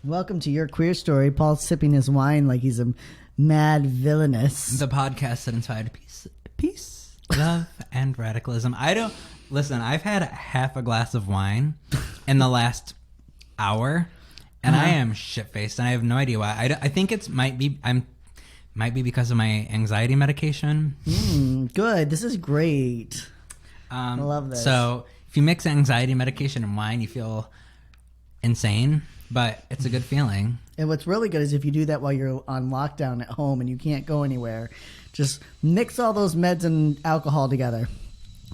Welcome to Your Queer Story. Paul's sipping his wine like he's a mad villainous. The podcast that inspired peace, love, and radicalism. I've had half a glass of wine in the last hour, and I am shit-faced, and I have no idea why. I think it might be because of my anxiety medication. Good. This is great. I love this. So if you mix anxiety medication and wine, you feel insane, but it's a good feeling. And what's really good is if you do that while you're on lockdown at home and you can't go anywhere, just mix all those meds and alcohol together.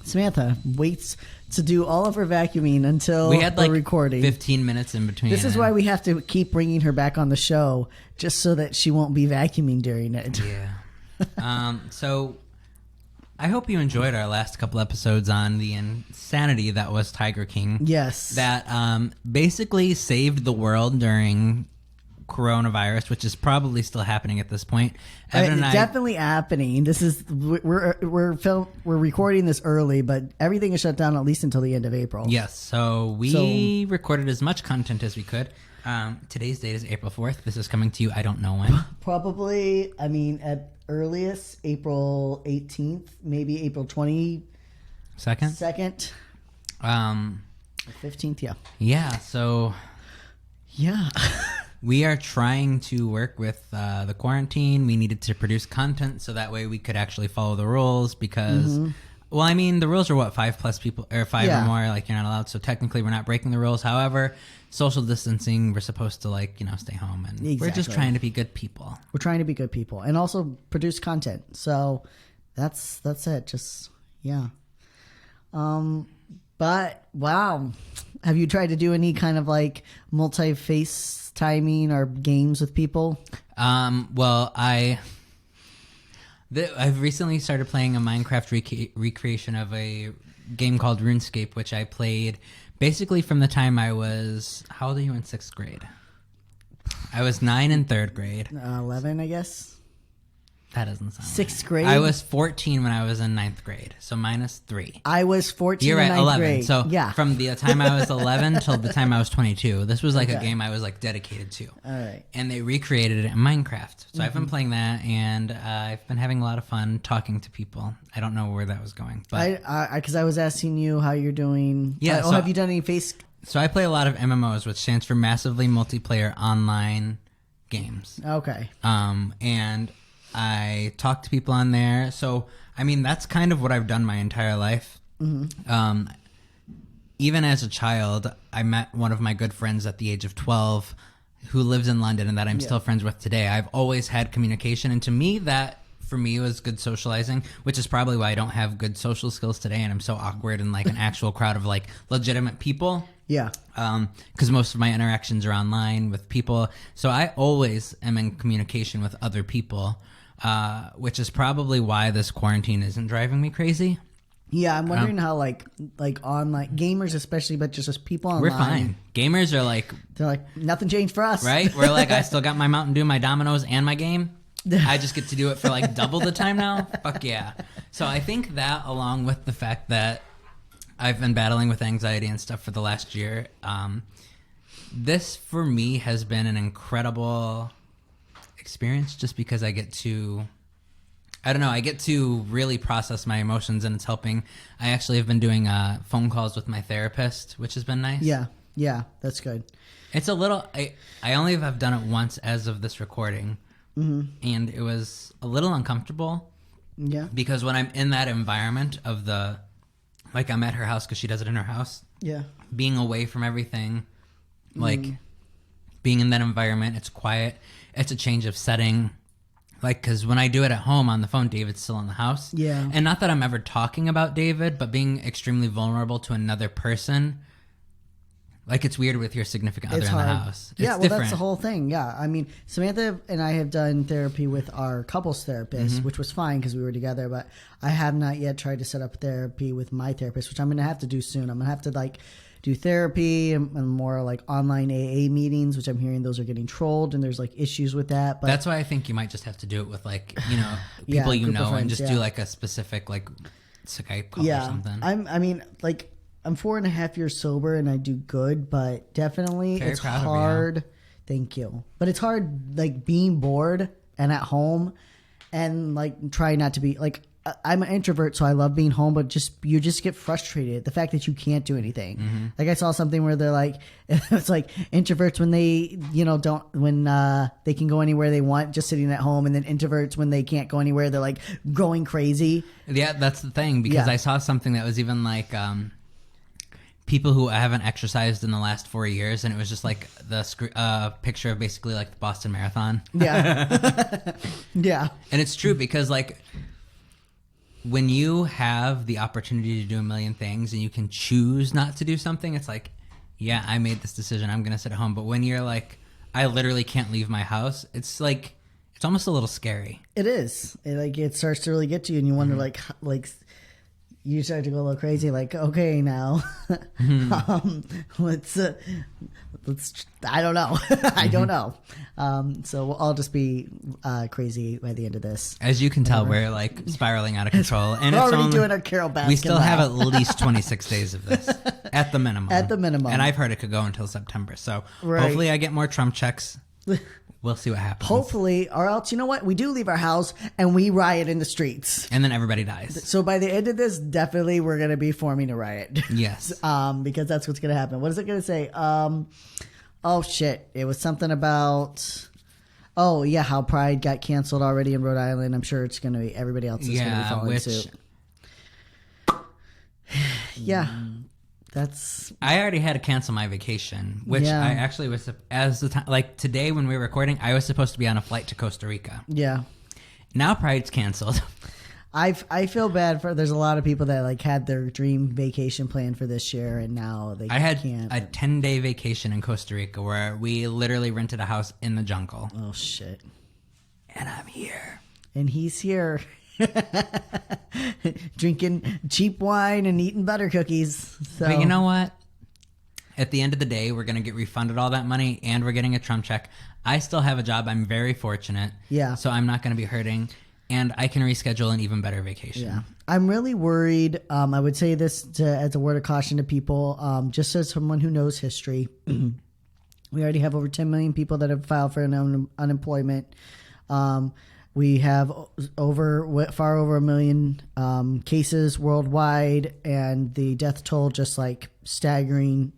Samantha waits to do all of her vacuuming until we had like recording. 15 minutes in between. This is why we have to keep bringing her back on the show, just so that she won't be vacuuming during it. Yeah. So I hope you enjoyed our last couple episodes on the insanity that was Tiger King. Yes. That basically saved the world during coronavirus, which is probably still happening at this point. Evan and I, definitely happening. This is we're recording this early, but everything is shut down at least until the end of April. Yes, so we recorded as much content as we could. Today's date is April 4th. This is coming to you, I don't know when. Probably, at earliest April 18th, maybe April 22nd. Second. 15th, yeah. Yeah, so yeah. we are trying to work with the quarantine. We needed to produce content so that way we could actually follow the rules because, the rules are what, 5+ people or 5 or more, like you're not allowed. So technically we're not breaking the rules. However, social distancing, we're supposed to stay home and we're just trying to be good people. We're trying to be good people and also produce content. So that's it. Just, yeah. But wow. Have you tried to do any kind of multi-face timing or games with people? I've recently started playing a Minecraft recreation of a game called RuneScape, which I played basically from the time I was... How old are you in 6th grade? I was 9 in 3rd grade. 11, I guess. That doesn't sound 6th grade? I was 14 when I was in 9th grade, so -3. I was 14 You're right, in 9th 11. grade. So yeah. From the time I was 11 till the time I was 22, this was a game I was dedicated to. All right. And they recreated it in Minecraft. So I've been playing that, and I've been having a lot of fun talking to people. I don't know where that was going, but because I was asking you how you're doing. Yeah. So have you done any face? So I play a lot of MMOs, which stands for Massively Multiplayer Online Games. Okay. And I talk to people on there. So, that's kind of what I've done my entire life. Even as a child, I met one of my good friends at the age of 12 who lives in London and that I'm still friends with today. I've always had communication. And to me, that for me was good socializing, which is probably why I don't have good social skills today. And I'm so awkward in an actual crowd of legitimate people. Yeah. Because most of my interactions are online with people. So I always am in communication with other people. Which is probably why this quarantine isn't driving me crazy. Yeah, I'm wondering how online gamers especially, but just people online. We're fine. Gamers are they're nothing changed for us, right? We're I still got my Mountain Dew, my Dominoes, and my game. I just get to do it for double the time now. Fuck yeah! So I think that, along with the fact that I've been battling with anxiety and stuff for the last year, this for me has been an incredible experience just because I get to really process my emotions and it's helping. I actually have been doing phone calls with my therapist, which has been nice. Yeah, that's good. It's a little, I only have done it once as of this recording, and it was a little uncomfortable. Yeah. Because when I'm in that environment of I'm at her house because she does it in her house. Yeah. Being away from everything, being in that environment, it's quiet. It's a change of setting. Because when I do it at home on the phone, David's still in the house. Yeah. And not that I'm ever talking about David, but being extremely vulnerable to another person. It's weird with your significant other in the house. It's different. That's the whole thing. Yeah. Samantha and I have done therapy with our couples therapist, which was fine because we were together, but I have not yet tried to set up therapy with my therapist, which I'm going to have to do soon. I'm going to have to do therapy and more online AA meetings, which I'm hearing those are getting trolled and there's issues with that. But that's why I think you might just have to do it with people and just do a specific Skype call or something. I'm 4.5 years sober and I do good, but definitely Very it's proud of you. hard. Thank you. But it's hard, like, being bored and at home and, like, try not to be, like, I'm an introvert, so I love being home, but you just get frustrated. The fact that you can't do anything. Mm-hmm. Like, I saw something where they're like, it's like introverts when they, they can go anywhere they want, just sitting at home, and then introverts when they can't go anywhere, they're like going crazy. Yeah, that's the thing, because I saw something that was even like people who haven't exercised in the last 4 years, and it was just like the picture of basically like the Boston Marathon. Yeah. Yeah. And it's true because like when you have the opportunity to do a million things and you can choose not to do something, it's like, yeah, I made this decision. I'm going to sit at home. But when you're like, I literally can't leave my house, it's like, it's almost a little scary. It is. It starts to really get to you, and you wonder, like you start to go a little crazy. Like, okay, now, let's. I don't know. I don't know. So we'll all just be crazy by the end of this. As you can tell, we're like spiraling out of control, and we're it's already doing our Carol Baskin. We still now. have at least 26 days of this at the minimum. At the minimum, and I've heard it could go until September. So right. Hopefully, I get more Trump checks. We'll see what happens. Hopefully, or else, you know what? We do leave our house and we riot in the streets. And then everybody dies. So by the end of this, definitely we're going to be forming a riot. Yes. Because that's what's going to happen. What is it going to say? Oh, shit. It was something about... Oh, yeah, how Pride got canceled already in Rhode Island. I'm sure it's going to be... Everybody else is going to be following suit. Yeah. That's. I already had to cancel my vacation, which I actually was as the time, like today when we were recording, I was supposed to be on a flight to Costa Rica. Yeah. Now Pride's canceled. I feel bad for. There's a lot of people that like had their dream vacation planned for this year, and now they I had can't. a 10-day vacation in Costa Rica where we literally rented a house in the jungle. Oh shit! And I'm here. And he's here. Drinking cheap wine and eating butter cookies. So. But you know what? At the end of the day, we're going to get refunded all that money and we're getting a Trump check. I still have a job. I'm very fortunate. Yeah. So I'm not going to be hurting. And I can reschedule an even better vacation. Yeah. I'm really worried. I would say this as a word of caution to people, just as someone who knows history. We already have over 10 million people that have filed for unemployment. We have far over 1 million cases worldwide, and the death toll, just like staggering,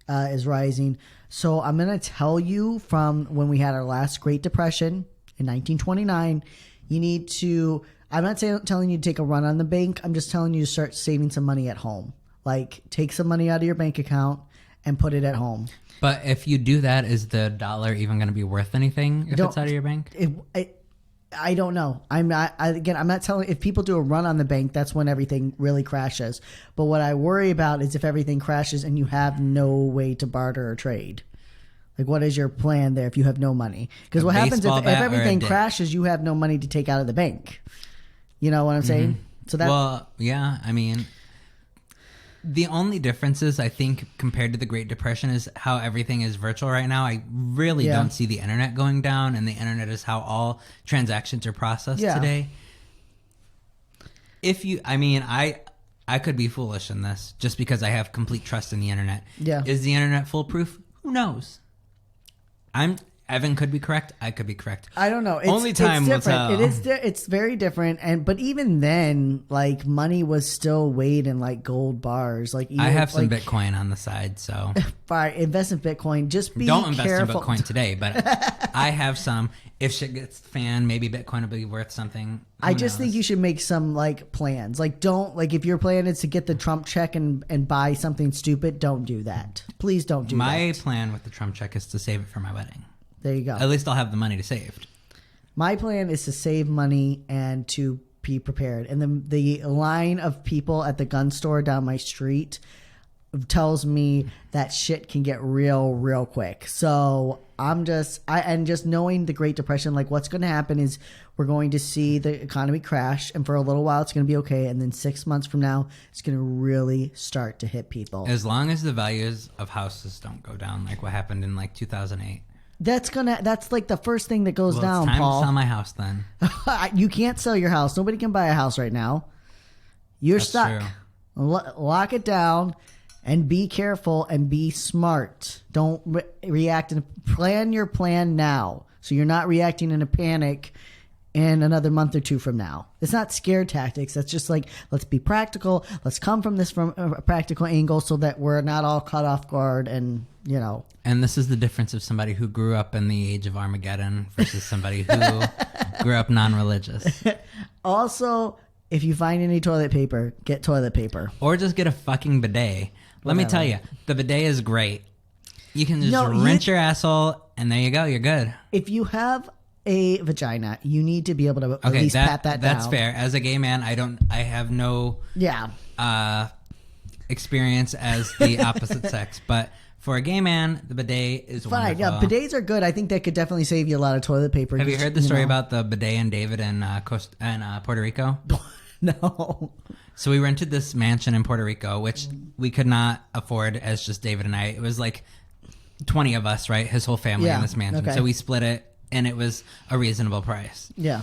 is rising. So I'm going to tell you from when we had our last Great Depression in 1929, you need to, I'm not telling you to take a run on the bank. I'm just telling you to start saving some money at home. Like take some money out of your bank account and put it at home. But if you do that, is the dollar even going to be worth anything if it's out of your bank? I don't know. I'm not telling. If people do a run on the bank, that's when everything really crashes. But what I worry about is if everything crashes and you have no way to barter or trade. Like, what is your plan there if you have no money? Because what happens if everything crashes, you have no money to take out of the bank. You know what I'm saying? So that. Well, yeah. I mean, the only difference is, I think, compared to the Great Depression, is how everything is virtual right now. I really don't see the internet going down, and the internet is how all transactions are processed today. I could be foolish in this just because I have complete trust in the internet. Yeah. Is the internet foolproof? Who knows? Evan could be correct. I could be correct. I don't know. Only time will tell. It's very different. But even then, like money was still weighed in like gold bars. Like I have some Bitcoin on the side, so invest in Bitcoin. Just don't invest in Bitcoin today, but I have some. If shit gets fanned, maybe Bitcoin will be worth something. I just think you should make some like plans. Like don't if your plan is to get the Trump check and buy something stupid, don't do that. Please don't do that. My plan with the Trump check is to save it for my wedding. There you go. At least I'll have the money to save. My plan is to save money and to be prepared. And the line of people at the gun store down my street tells me that shit can get real quick. So I'm just knowing the Great Depression, like what's going to happen is we're going to see the economy crash, and for a little while it's going to be okay, and then 6 months from now it's going to really start to hit people. As long as the values of houses don't go down, like what happened in like 2008. That's like the first thing that goes down, it's time Paul. to sell my house then. You can't sell your house. Nobody can buy a house right now. You're stuck. True. Lock it down. And be careful and be smart. Don't react and plan your plan now. So you're not reacting in a panic in another month or two from now. It's not scare tactics. That's just like, let's be practical. Let's come from this from a practical angle so that we're not all caught off guard and, you know. And this is the difference of somebody who grew up in the age of Armageddon versus somebody who grew up non-religious. Also, if you find any toilet paper, get toilet paper. Or just get a fucking bidet. Let me tell you, the bidet is great. You can just rinse your asshole, and there you go. You're good. If you have a vagina, you need to be able to at least pat that down. That's fair. As a gay man, I have no experience as the opposite sex, but for a gay man, the bidet is fine. wonderful. Yeah, bidets are good. I think that could definitely save you a lot of toilet paper. Have you heard the story about the bidet and David in Puerto Rico? No. So we rented this mansion in Puerto Rico, which we could not afford as just David and I. It was like 20 of us, right? His whole family in this mansion. Okay. So we split it, and it was a reasonable price. Yeah.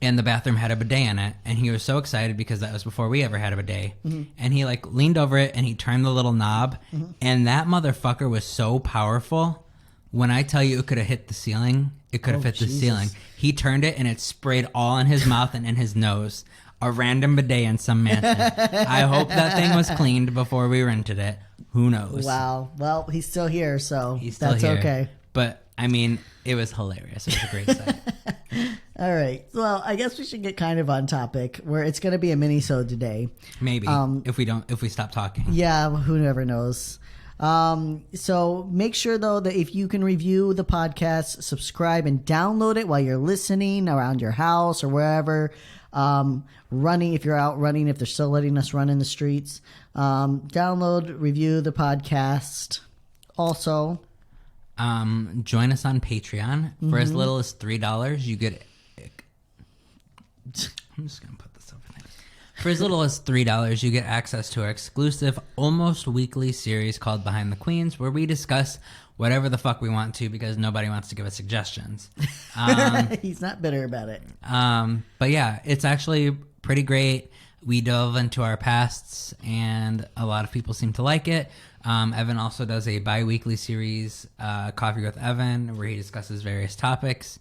And the bathroom had a bidet in it, and he was so excited because that was before we ever had a bidet. And he like leaned over it, and he turned the little knob, and that motherfucker was so powerful. When I tell you it could have hit the ceiling, it could have hit the ceiling. He turned it, and it sprayed all in his mouth and in his nose. A random bidet in some mansion. I hope that thing was cleaned before we rented it. Who knows? Wow. Well, he's still here, so that's here. Okay. But, I mean, it was hilarious. It was a great sight. All right. Well, I guess we should get kind of on topic where it's going to be a mini-sode today. Maybe. If we stop talking. Yeah, who never knows. So make sure though that if you can review the podcast, subscribe and download it while you're listening around your house or wherever. Running, if you're out running, if they're still letting us run in the streets, download, review the podcast. Also, join us on Patreon for as little as $3. You get. I'm just gonna put this over there. For as little as $3, you get access to our exclusive, almost weekly series called Behind the Queens, where we discuss whatever the fuck we want to because nobody wants to give us suggestions. He's not bitter about it. But yeah, it's actually pretty great. We delve into our pasts, and a lot of people seem to like it. Evan also does a bi-weekly series, Coffee with Evan, where he discusses various topics.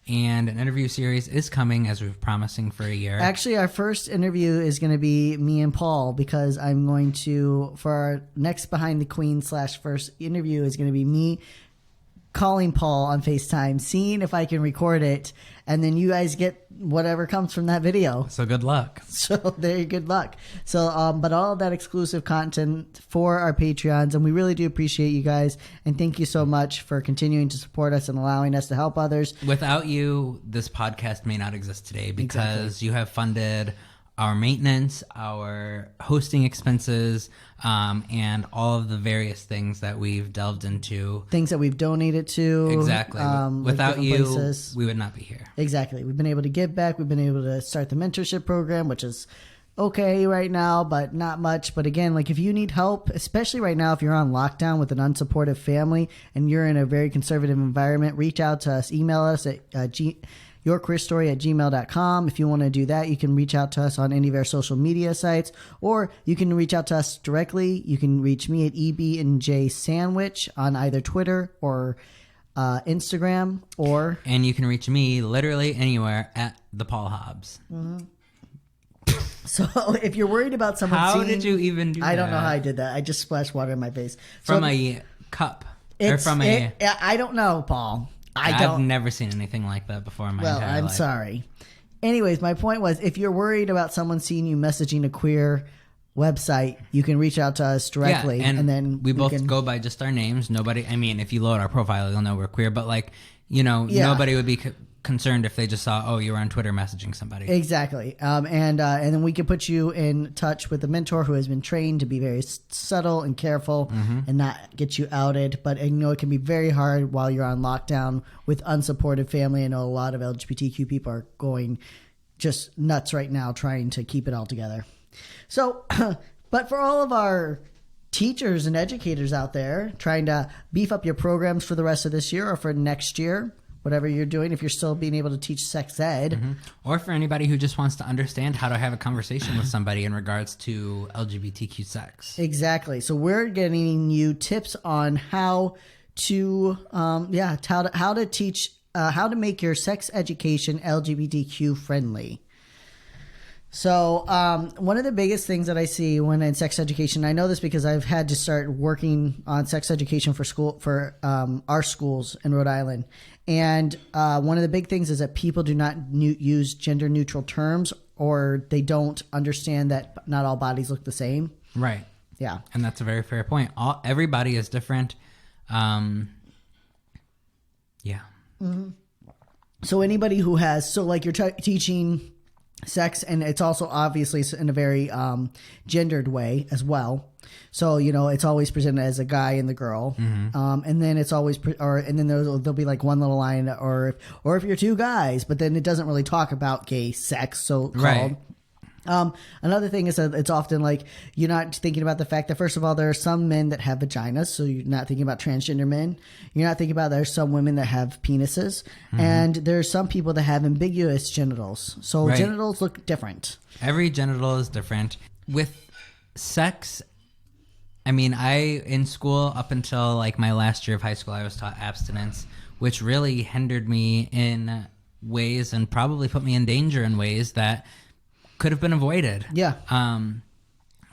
And an interview series is coming, as we've promising for a year. Actually, our first interview is going to be me and Paul, because I'm going to, for our next Behind the Queen / first interview is going to be me calling Paul on FaceTime, seeing if I can record it, and then you guys get whatever comes from that video. So good luck. So there, good luck. So, but all of that exclusive content for our Patreons, and we really do appreciate you guys, and thank you so much for continuing to support us and allowing us to help others. Without you, this podcast may not exist today, because you have funded our maintenance, our hosting expenses, and all of the various things that we've delved into. Things that we've donated to. Exactly. Without you, places. We would not be here. Exactly. We've been able to give back. We've been able to start the mentorship program, which is okay right now, but not much. But again, like if you need help, especially right now, if you're on lockdown with an unsupportive family and you're in a very conservative environment, reach out to us. Email us at yourqueerstory@gmail.com. If you want to do that, you can reach out to us on any of our social media sites, or you can reach out to us directly. You can reach me at EB and J Sandwich on either Twitter or Instagram, and you can reach me literally anywhere at the Paul Hobbs. So if you're worried about someone how did you even do that? I don't know how I did that. I just splashed water in my face. From a cup? Or from a... I don't know, Paul. I've never seen anything like that before in my entire life. Well, I'm sorry. Anyways, my point was, if you're worried about someone seeing you messaging a queer website, you can reach out to us directly. Yeah, and then we both go by just our names. Nobody, I mean, if you load our profile, you'll know we're queer, but like, you know, nobody would be concerned if they just saw, oh, you were on Twitter messaging somebody. Exactly. And then we can put you in touch with a mentor who has been trained to be very subtle and careful and not get you outed. But I know it can be very hard while you're on lockdown with unsupported family. I know a lot of LGBTQ people are going just nuts right now trying to keep it all together. So, but for all of our teachers and educators out there trying to beef up your programs for the rest of this year or for next year, whatever you're doing, if you're still being able to teach sex ed. Or for anybody who just wants to understand how to have a conversation with somebody in regards to LGBTQ sex. Exactly. So we're getting you tips on how to how to teach how to make your sex education LGBTQ friendly. So one of the biggest things that I see when in sex education, I know this because I've had to start working on sex education for our schools in Rhode Island. And one of the big things is that people do not use gender neutral terms, or they don't understand that not all bodies look the same. Right. Yeah. And that's a very fair point. Everybody is different. Yeah. So anybody who has, so like you're teaching sex, and it's also obviously in a very gendered way as well. So, you know, it's always presented as a guy and the girl. And then it's always, and then there'll be like one little line, or if you're two guys, but then it doesn't really talk about gay sex, so called. Right. Another thing is that it's often like you're not thinking about the fact that, first of all, there are some men that have vaginas, so you're not thinking about transgender men. You're not thinking about there's some women that have penises, and there's some people that have ambiguous genitals. So genitals look different. Every genital is different. With sex, I mean, in school up until like my last year of high school, I was taught abstinence, which really hindered me in ways and probably put me in danger in ways that could have been avoided. Yeah.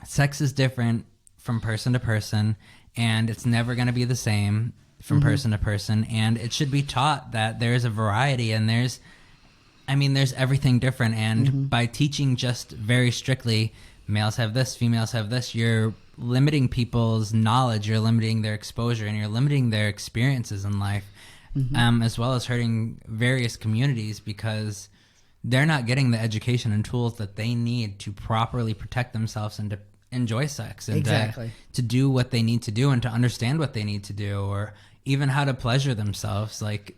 Sex is different from person to person, and it's never going to be the same from person to person. And it should be taught that there's a variety, and there's everything different. And by teaching just very strictly, males have this, females have this, you're limiting people's knowledge, you're limiting their exposure, and you're limiting their experiences in life, as well as hurting various communities, because they're not getting the education and tools that they need to properly protect themselves and to enjoy sex and to do what they need to do and to understand what they need to do, or even how to pleasure themselves. Like,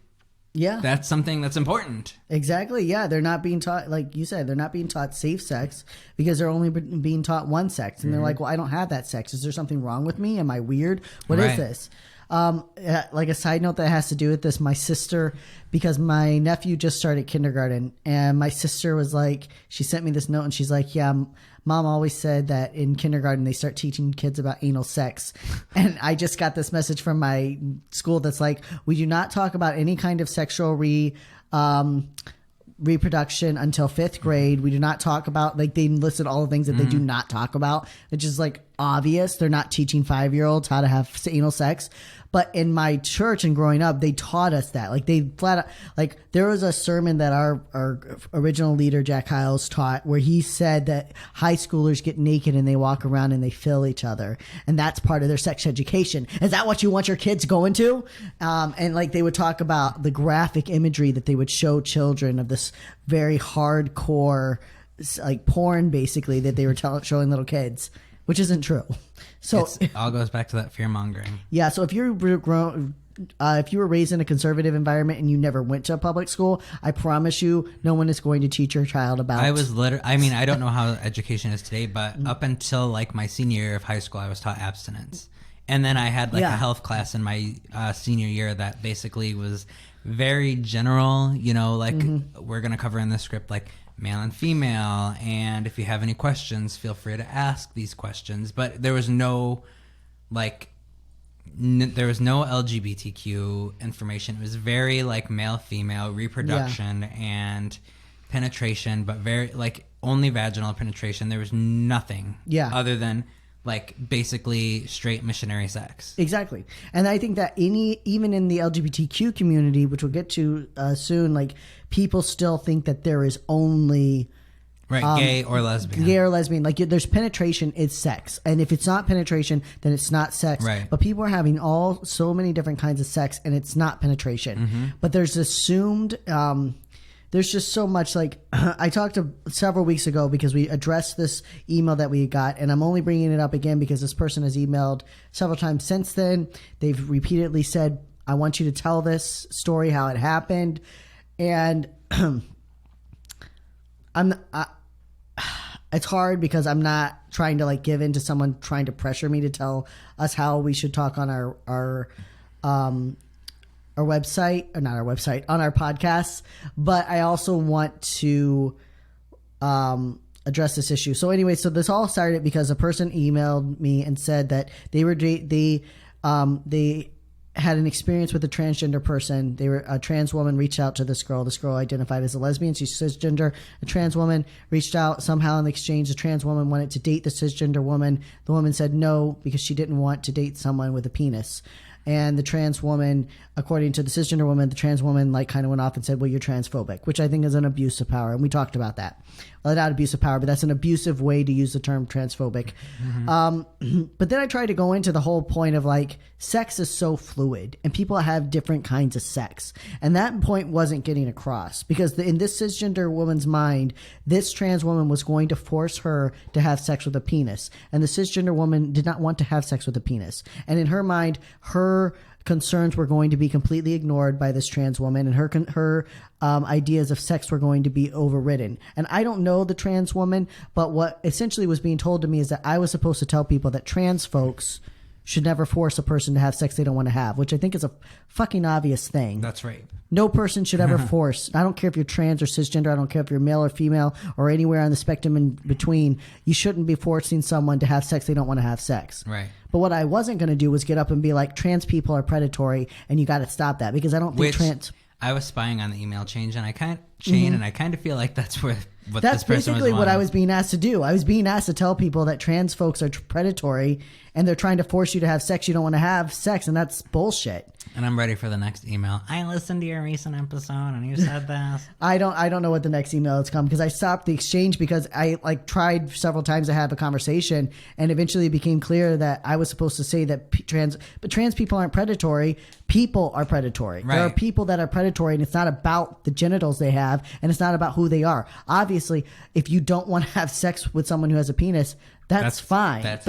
yeah, that's something that's important. Exactly. Yeah. They're not being taught, like you said, they're not being taught safe sex because they're only being taught one sex. And they're like, well, I don't have that sex. Is there something wrong with me? Am I weird? What is this? Like a side note that has to do with this, my sister, because my nephew just started kindergarten, and my sister was like, she sent me this note, and she's like, yeah, Mom always said that in kindergarten they start teaching kids about anal sex. And I just got this message from my school that's like, we do not talk about any kind of sexual reproduction until 5th grade. We do not talk about, like, they listed all the things that they do not talk about, which is like obvious. They're not teaching 5-year-olds how to have anal sex. But in my church and growing up, they taught us that. Like, they flat out, like, there was a sermon that our original leader, Jack Hiles, taught, where he said that high schoolers get naked and they walk around and they fill each other. And that's part of their sex education. Is that what you want your kids going to? And like, they would talk about the graphic imagery that they would show children of this very hardcore, like, porn, basically, that they were showing little kids, which isn't true. So it all goes back to that fear mongering. Yeah. So if you were raised in a conservative environment and you never went to a public school, I promise you, no one is going to teach your child about. I don't know how education is today, but up until like my senior year of high school, I was taught abstinence, and then I had like a health class in my senior year that basically was very general. You know, like we're gonna cover in the script like male and female, and if you have any questions, feel free to ask these questions. But there was no there was no LGBTQ information. It was very like male female reproduction and penetration, but very like only vaginal penetration. There was nothing other than like basically straight missionary sex. Exactly. And I think that even in the LGBTQ community, which we'll get to soon, like, people still think that there is only gay or lesbian. Like, there's penetration, it's sex, and if it's not penetration, then it's not sex. Right. But people are having so many different kinds of sex, and it's not penetration. But there's assumed there's just so much, like, I talked to several weeks ago because we addressed this email that we got, and I'm only bringing it up again because this person has emailed several times since then. They've repeatedly said, I want you to tell this story, how it happened. And it's hard because I'm not trying to like give in to someone trying to pressure me to tell us how we should talk on our our website, or not our website, on our podcasts. But I also want to address this issue. So anyway, so this all started because a person emailed me and said that they had an experience with a transgender person. A trans woman reached out to this girl. This girl identified as a lesbian. She's cisgender. A trans woman reached out somehow in exchange. The trans woman wanted to date the cisgender woman. The woman said no because she didn't want to date someone with a penis. And the trans woman, according to the cisgender woman, the trans woman kind of went off and said, well, you're transphobic, which I think is an abuse of power. And we talked about that. Well, not abuse of power, but that's an abusive way to use the term transphobic. But then I tried to go into the whole point of sex is so fluid and people have different kinds of sex. And that point wasn't getting across because in this cisgender woman's mind, this trans woman was going to force her to have sex with a penis. And the cisgender woman did not want to have sex with a penis. And in her mind, her concerns were going to be completely ignored by this trans woman, and her ideas of sex were going to be overridden. And I don't know the trans woman, but what essentially was being told to me is that I was supposed to tell people that trans folks should never force a person to have sex they don't want to have, which I think is a fucking obvious thing. That's rape. No person should ever force. I don't care if you're trans or cisgender. I don't care if you're male or female or anywhere on the spectrum in between. You shouldn't be forcing someone to have sex they don't want to have sex. Right. But what I wasn't going to do was get up and be like, trans people are predatory and you got to stop that, because I don't think trans... I was spying on the email chain, and I kind of feel like that's what that's this person basically was what I was being asked to do. I was being asked to tell people that trans folks are predatory and they're trying to force you to have sex you don't want to have sex, and that's bullshit. And I'm ready for the next email. I listened to your recent episode and you said this. I don't know what the next email has come, because I stopped the exchange because I tried several times to have a conversation, and eventually it became clear that I was supposed to say that trans people aren't predatory. People are predatory. Right. There are people that are predatory, and it's not about the genitals they have, and it's not about who they are. Obviously, if you don't want to have sex with someone who has a penis, that's fine. That's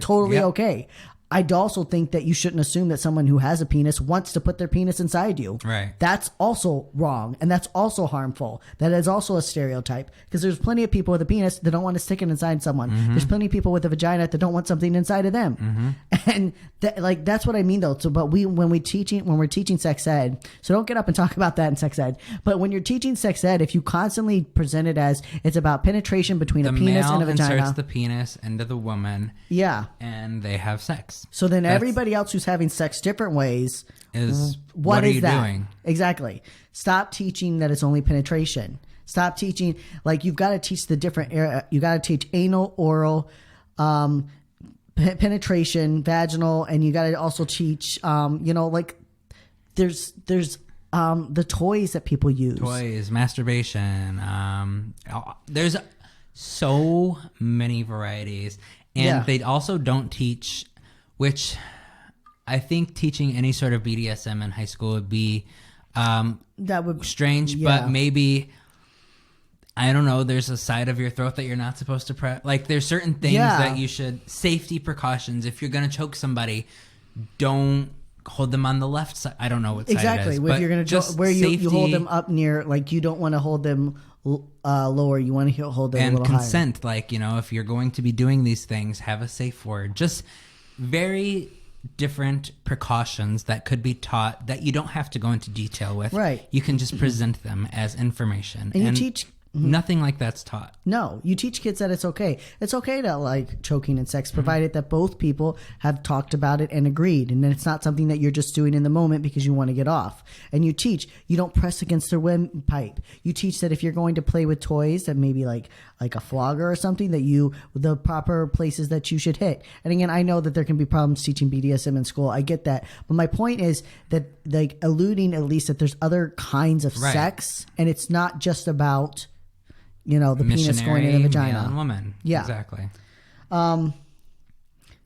totally okay. I also think that you shouldn't assume that someone who has a penis wants to put their penis inside you. Right. That's also wrong, and that's also harmful. That is also a stereotype, because there's plenty of people with a penis that don't want to stick it inside someone. There's plenty of people with a vagina that don't want something inside of them. And that's what I mean, though. So, but when we're teaching sex ed, so don't get up and talk about that in sex ed. But when you're teaching sex ed, if you constantly present it as it's about penetration between a penis and a vagina, the male inserts the penis into the woman. Yeah. And they have sex. So then everybody else who's having sex different ways is what are you doing? Exactly. Stop teaching that it's only penetration. Stop teaching, you've got to teach the different area. You got to teach anal, oral, penetration, vaginal, and you got to also teach there's the toys that people use. Toys, masturbation. There's so many varieties. And they also don't teach, which I think teaching any sort of BDSM in high school would be that would strange, but maybe, I don't know, there's a side of your throat that you're not supposed to there's certain things that you should, safety precautions. If you're going to choke somebody, don't hold them on the left side. I don't know what side it is. If you're going to where you hold them up near, you don't want to hold them lower, you want to hold them a little consent, higher. If you're going to be doing these things, have a safe word. Just very different precautions that could be taught that you don't have to go into detail with. Right. You can just present them as information. And you teach... Nothing like that's taught. No, you teach kids that it's okay. It's okay to choking and sex, provided that both people have talked about it and agreed. And then it's not something that you're just doing in the moment because you want to get off. And you teach, you don't press against their windpipe. You teach that if you're going to play with toys, that maybe like a flogger or something, that the proper places that you should hit. And again, I know that there can be problems teaching BDSM in school. I get that. But my point is that alluding at least that there's other kinds of sex, and it's not just about... the penis going in the vagina. Male and woman. Yeah. Exactly.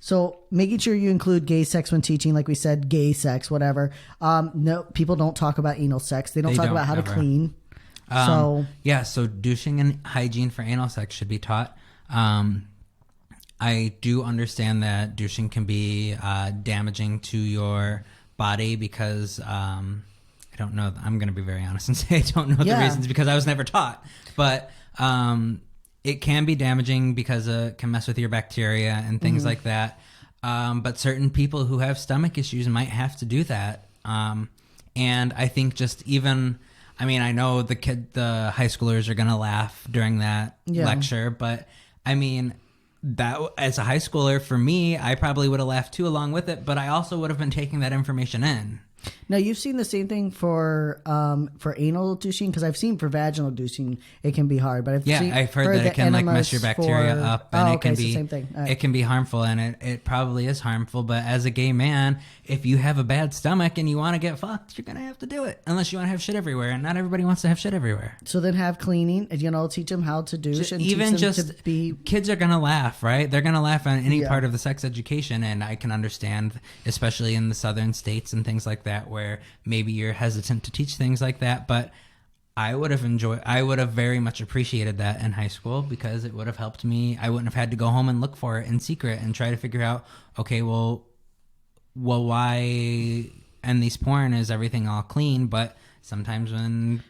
So making sure you include gay sex when teaching, like we said, gay sex, whatever. No, people don't talk about anal sex. They don't talk about how to clean. So douching and hygiene for anal sex should be taught. I do understand that douching can be damaging to your body because... I don't know. I'm going to be very honest and say I don't know the reasons because I was never taught. But it can be damaging because it can mess with your bacteria and things like that. But certain people who have stomach issues might have to do that. And I think just even, I mean, I know the high schoolers are going to laugh during that lecture, but I mean, that as a high schooler, for me, I probably would have laughed too along with it, but I also would have been taking that information in. Now, you've seen the same thing for anal douching, because I've seen for vaginal douching it can be hard, but I've heard that it can like mess your bacteria up, and it can be same thing. Right. It can be harmful, and it probably is harmful. But as a gay man, if you have a bad stomach and you want to get fucked, you're gonna have to do it, unless you want to have shit everywhere, and not everybody wants to have shit everywhere. So then have cleaning, and teach them how to douche, and even teach them just to be. Kids are gonna laugh, right? They're gonna laugh on any part of the sex education, and I can understand, especially in the southern states and things like that, where maybe you're hesitant to teach things like that, but I would have very much appreciated that in high school, because it would have helped me. I wouldn't have had to go home and look for it in secret and try to figure out, okay, well, why in these porn is everything all clean, but sometimes when,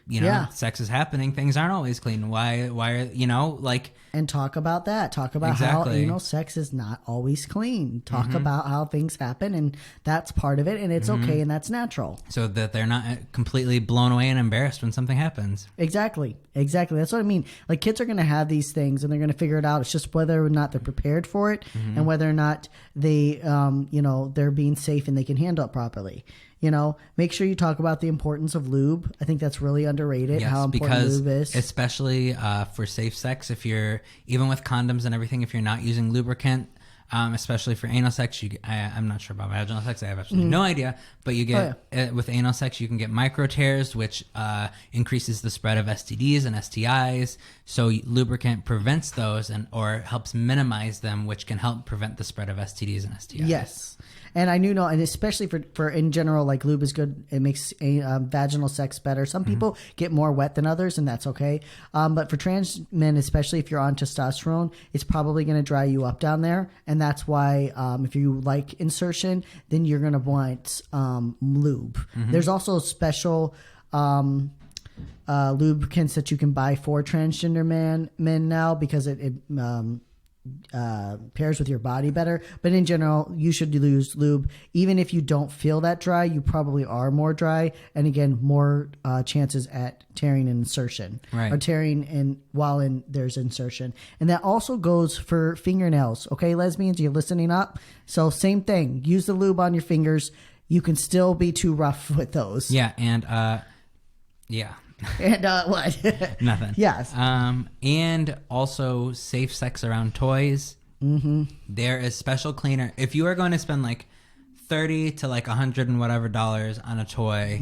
sex is happening, things aren't always clean. Why are, like... And talk about that. Talk about how anal sex is not always clean. Talk about how things happen, and that's part of it, and it's okay, and that's natural. So that they're not completely blown away and embarrassed when something happens. Exactly. That's what I mean. Like, kids are going to have these things, and they're going to figure it out. It's just whether or not they're prepared for it, and whether or not they, they're being safe and they can handle it properly. Make sure you talk about the importance of lube. I think that's really underrated, how important lube is. Especially for safe sex, even with condoms and everything, if you're not using lubricant, especially for anal sex, I'm not sure about vaginal sex. I have absolutely no idea. But you get, with anal sex, you can get micro tears, which increases the spread of STDs and STIs. So lubricant prevents those or helps minimize them, which can help prevent the spread of STDs and STIs. Yes. And I knew, and especially for in general, like lube is good. It makes vaginal sex better. Some people get more wet than others, and that's okay. But for trans men, especially if you're on testosterone, it's probably going to dry you up down there. And that's why if you like insertion, then you're going to want lube. There's also special lubricants that you can buy for transgender men now, because it pairs with your body better. But in general, you should use lube. Even if you don't feel that dry, you probably are more dry, and again, more chances at tearing and insertion, or tearing while there's insertion. And that also goes for fingernails. Okay, lesbians, you're listening up? So same thing. Use the lube on your fingers. You can still be too rough with those. Yeah, and And what? Nothing. Yes. And also safe sex around toys. There is special cleaner. If you are going to spend like $30 to like $100 and whatever dollars on a toy,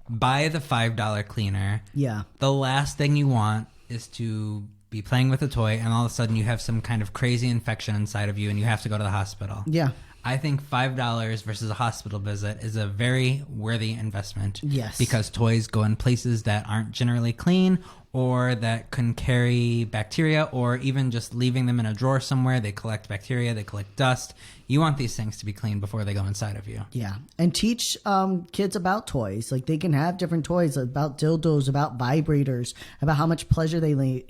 buy the $5 cleaner. Yeah. The last thing you want is to be playing with a toy, and all of a sudden you have some kind of crazy infection inside of you, and you have to go to the hospital. Yeah. I think $5 versus a hospital visit is a very worthy investment. Yes. Because toys go in places that aren't generally clean, or that can carry bacteria, or even just leaving them in a drawer somewhere, they collect bacteria, they collect dust. You want these things to be clean before they go inside of you. Yeah. And teach kids about toys. Like, they can have different toys, about dildos, about vibrators, about how much pleasure they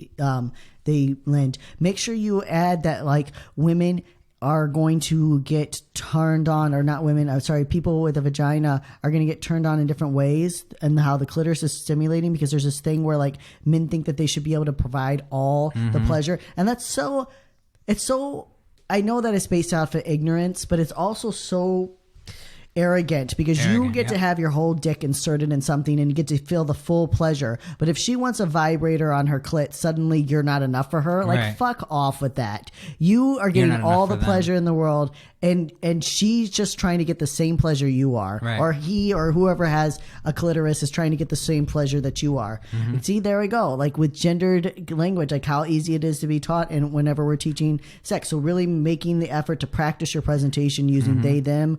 lend. Make sure you add that, like, women are going to get turned on, or not women, I'm sorry, people with a vagina are going to get turned on in different ways, and how the clitoris is stimulating, because there's this thing where like men think that they should be able to provide all the pleasure. And that's so, I know that it's based off of ignorance, but it's also so arrogant, because you get to have your whole dick inserted in something and you get to feel the full pleasure. But if she wants a vibrator on her clit, suddenly you're not enough for her. Like, fuck off with that. You are getting all the pleasure in the world, and she's just trying to get the same pleasure you are. Or he or whoever has a clitoris is trying to get the same pleasure that you are. And see, there we go. Like, with gendered language, like how easy it is to be taught, and whenever we're teaching sex. So really making the effort to practice your presentation using they, them,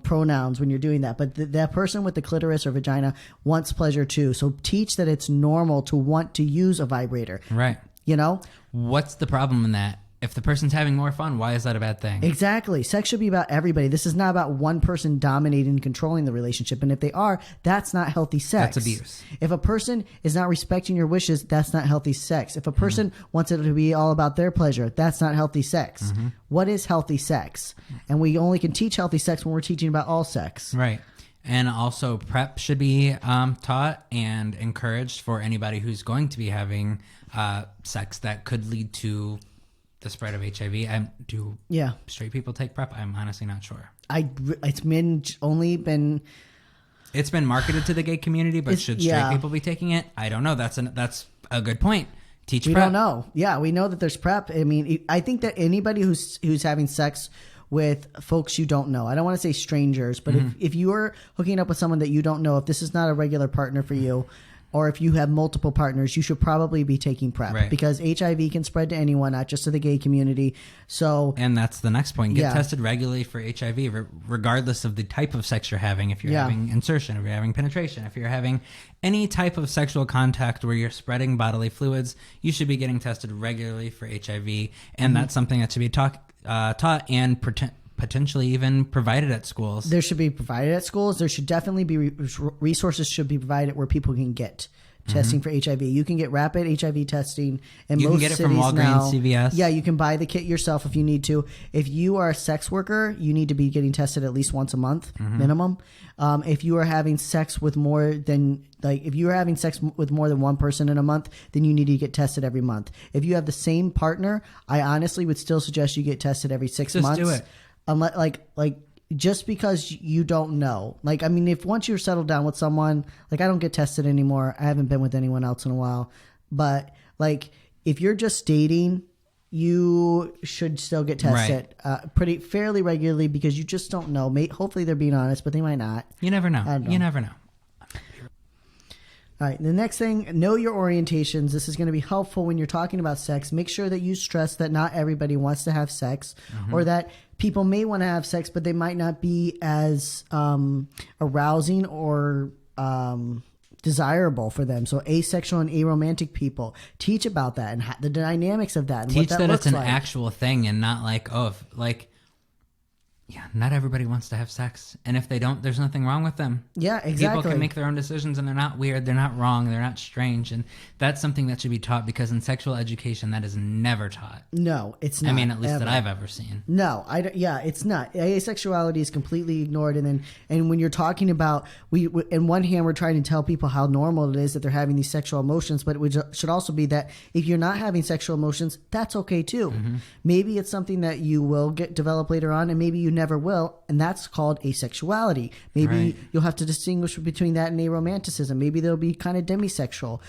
pronouns when you're doing that. But that person with the clitoris or vagina wants pleasure too. So teach that it's normal to want to use a vibrator. Right. You know? What's the problem in that? If the person's having more fun, why is that a bad thing? Exactly. Sex should be about everybody. This is not about one person dominating and controlling the relationship. And if they are, that's not healthy sex. That's abuse. If a person is not respecting your wishes, that's not healthy sex. If a person wants it to be all about their pleasure, that's not healthy sex. What is healthy sex? And we only can teach healthy sex when we're teaching about all sex. Right. And also PrEP should be taught and encouraged for anybody who's going to be having sex that could lead to the spread of HIV. Do straight people take PrEP? I'm honestly not sure. It's been marketed to the gay community, but should straight people be taking it? I don't know. That's a good point. Teach PrEP. We don't know. Yeah, we know that there's PrEP. I mean, I think that anybody who's having sex with folks you don't know, I don't want to say strangers, but if you are hooking up with someone that you don't know, if this is not a regular partner for you, or if you have multiple partners, you should probably be taking PrEP because HIV can spread to anyone, not just to the gay community. And that's the next point. Get tested regularly for HIV, regardless of the type of sex you're having. If you're having insertion, if you're having penetration, if you're having any type of sexual contact where you're spreading bodily fluids, you should be getting tested regularly for HIV. And that's something that should be taught and potentially even provided at schools. There should be provided at schools. There should definitely be resources should be provided where people can get testing for HIV. You can get rapid HIV testing in most cities now. You can get it from Walgreens, CVS. Yeah, you can buy the kit yourself if you need to. If you are a sex worker, you need to be getting tested at least once a month minimum. If you are having sex with more than one person in a month, then you need to get tested every month. If you have the same partner, I honestly would still suggest you get tested every 6 months. Just do it. Unless, just because you don't know. If once you're settled down with someone, I don't get tested anymore. I haven't been with anyone else in a while. But, if you're just dating, you should still get tested fairly regularly because you just don't know. Hopefully they're being honest, but they might not. You never know. You never know. All right. The next thing, know your orientations. This is going to be helpful when you're talking about sex. Make sure that you stress that not everybody wants to have sex or that people may want to have sex, but they might not be as arousing or desirable for them. So asexual and aromantic people, teach about that and the dynamics of that. And teach what that it's an like. Actual thing and not not everybody wants to have sex. And if they don't, there's nothing wrong with them. Yeah, exactly. People can make their own decisions and they're not weird. They're not wrong. They're not strange. And that's something that should be taught because in sexual education, that is never taught. No, it's not. At least that I've ever seen. No, it's not. Asexuality is completely ignored. And when you're talking about, in one hand, we're trying to tell people how normal it is that they're having these sexual emotions, but it should also be that if you're not having sexual emotions, that's okay too. Maybe it's something that you will develop later on, and maybe you never will, and that's called asexuality. Maybe you'll have to distinguish between that and aromanticism. Maybe they'll be kind of demisexual.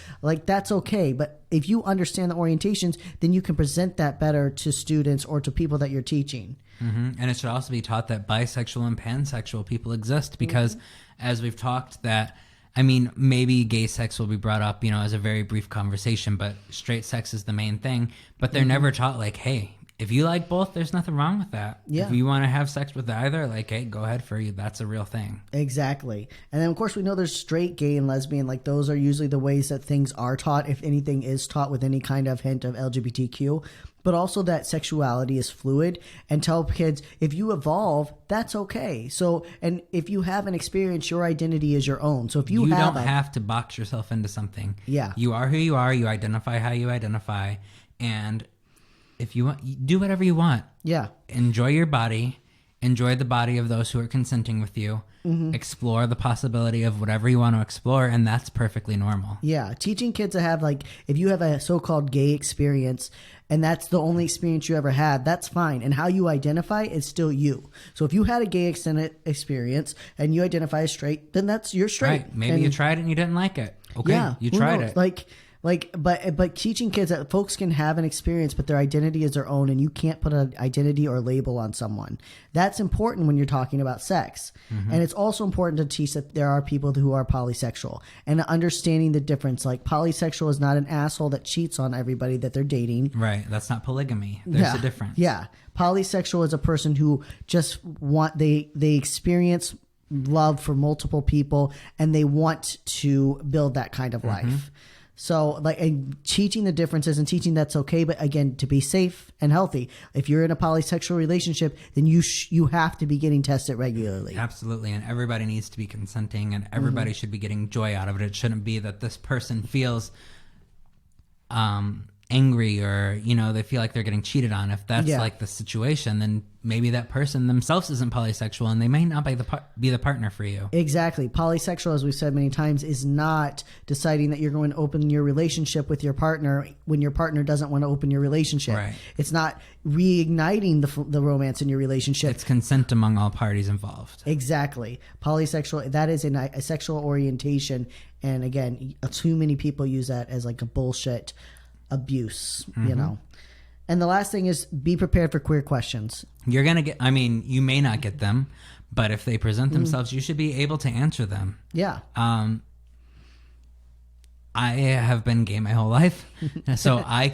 That's okay, but if you understand the orientations, then you can present that better to students or to people that you're teaching. And it should also be taught that bisexual and pansexual people exist because as we've talked that maybe gay sex will be brought up, as a very brief conversation, but straight sex is the main thing, but they're never taught hey, if you like both, there's nothing wrong with that. Yeah. If you want to have sex with either, hey, go ahead for you. That's a real thing. Exactly. And then, of course, we know there's straight, gay, and lesbian. Those are usually the ways that things are taught, if anything is taught with any kind of hint of LGBTQ. But also that sexuality is fluid, and tell kids, if you evolve, that's okay. So, and if you have an experience, your identity is your own. So if you don't have to box yourself into something. Yeah. You are who you are. You identify how you identify. And if you want, do whatever you want. Yeah. Enjoy your body. Enjoy the body of those who are consenting with you. Explore the possibility of whatever you want to explore, and that's perfectly normal. Yeah. Teaching kids to have, if you have a so-called gay experience and that's the only experience you ever had, that's fine. And how you identify is still you. So if you had a gay experience and you identify as straight, then you're straight. Right. Maybe you tried it and you didn't like it. Okay. Yeah, you tried it. But teaching kids that folks can have an experience, but their identity is their own, and you can't put an identity or label on someone. That's important when you're talking about sex. And it's also important to teach that there are people who are polysexual and understanding the difference. Polysexual is not an asshole that cheats on everybody that they're dating. Right. That's not polygamy. There's a difference. Yeah. Polysexual is a person who just they experience love for multiple people and they want to build that kind of life. So, and teaching the differences and teaching that's okay, but again, to be safe and healthy. If you're in a polysexual relationship, then you have to be getting tested regularly. Absolutely, and everybody needs to be consenting, and everybody should be getting joy out of it. It shouldn't be that this person feels angry or, you know, they feel like they're getting cheated on. If that's Yeah. like the situation, then maybe that person themselves isn't polysexual and they may not be the partner for you. Exactly. Polysexual, as we've said many times, is not deciding that you're going to open your relationship with your partner when your partner doesn't want to open your relationship. Right. It's not reigniting the romance in your relationship. It's consent among all parties involved. Exactly. Polysexual, that is a sexual orientation. And again, too many people use that as like a bullshit abuse, you know. And the last thing is be prepared for queer questions. You're going to get, I mean, you may not get them, but if they present themselves, you should be able to answer them. Yeah. I have been gay my whole life, so I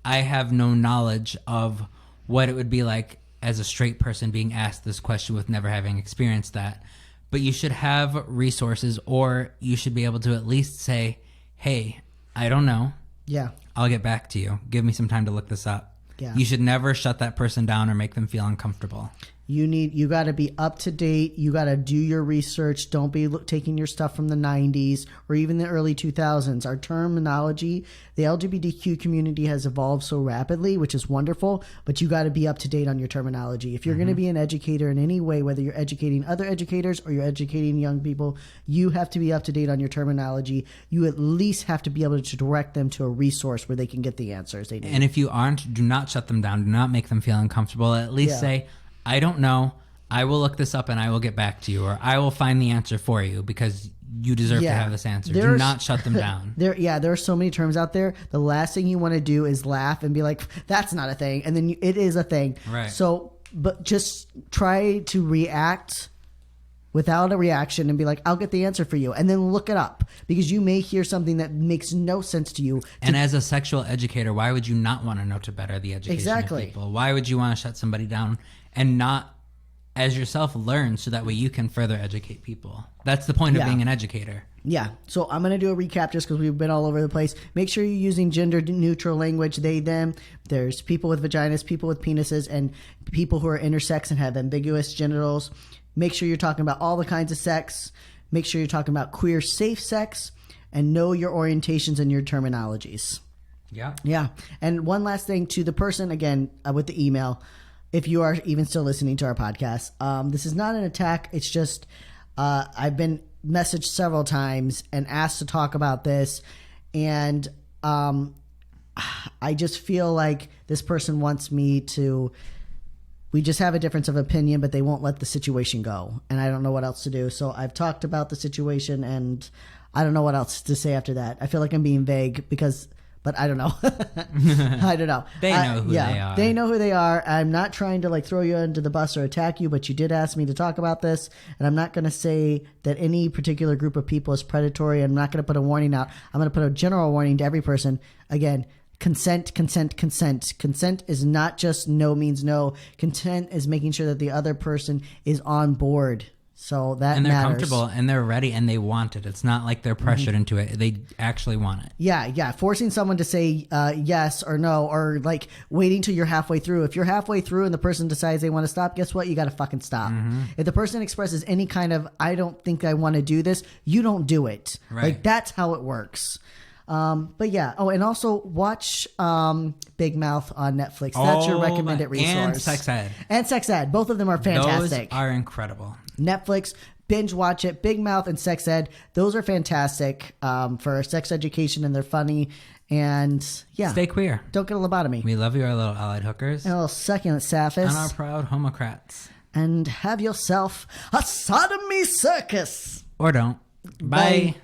have no knowledge of what it would be like as a straight person being asked this question with never having experienced that. But you should have resources, or you should be able to at least say, hey, I don't know. Yeah. I'll get back to you. Give me some time to look this up. Yeah. You should never shut that person down or make them feel uncomfortable. You got to be up to date. You got to do your research. Don't be taking your stuff from the 90s or even the early 2000s. Our terminology, the LGBTQ community has evolved so rapidly, which is wonderful, but you got to be up to date on your terminology. If you're going to be an educator in any way, whether you're educating other educators or you're educating young people, you have to be up to date on your terminology. You at least have to be able to direct them to a resource where they can get the answers they need. And if you aren't, do not shut them down. Do not make them feel uncomfortable. At least say, I don't know. I will look this up and I will get back to you, or I will find the answer for you because you deserve to have this answer. Do not shut them down. There are so many terms out there. The last thing you want to do is laugh and be like, that's not a thing. And then it is a thing. Right. So, but just try to react without a reaction and be like, I'll get the answer for you. And then look it up because you may hear something that makes no sense to you. And as a sexual educator, why would you not want to know to better the education of people? Why would you want to shut somebody down and not, as yourself, learn so that way you can further educate people? That's the point of being an educator. Yeah. So I'm going to do a recap just because we've been all over the place. Make sure you're using gender neutral language, they, them. There's people with vaginas, people with penises, and people who are intersex and have ambiguous genitals. Make sure you're talking about all the kinds of sex. Make sure you're talking about queer safe sex, and know your orientations and your terminologies. Yeah. Yeah. And one last thing to the person, again, with the email, if you are even still listening to our podcast, this is not an attack. It's just I've been messaged several times and asked to talk about this. And I just feel like this person wants me to... We just have a difference of opinion, but they won't let the situation go. And I don't know what else to do. So I've talked about the situation, and I don't know what else to say after that. I feel like I'm being vague but I don't know. I don't know. They know who they are. They know who they are. I'm not trying to throw you under the bus or attack you, but you did ask me to talk about this. And I'm not going to say that any particular group of people is predatory. I'm not going to put a warning out. I'm going to put a general warning to every person. Again, consent, consent, consent. Consent is not just no means no. Consent is making sure that the other person is on board. So that and they're matters. Comfortable and they're ready and they want it. It's not like they're pressured into it. They actually want it. Yeah. Forcing someone to say yes or no, or waiting till you're halfway through. If you're halfway through and the person decides they want to stop, guess what? You got to fucking stop. If the person expresses any kind of, I don't think I want to do this, you don't do it. Right. That's how it works. But yeah. Oh, and also watch Big Mouth on Netflix. That's your recommended resource. And Sex Ed. And Sex Ed. Both of them are fantastic. Those are incredible. Netflix, binge watch it. Big Mouth and Sex Ed. Those are fantastic for sex education, and they're funny. And yeah. Stay queer. Don't get a lobotomy. We love you, our little allied hookers. And a little succulent sapphis. And our proud homocrats. And have yourself a sodomy circus. Or don't. Bye.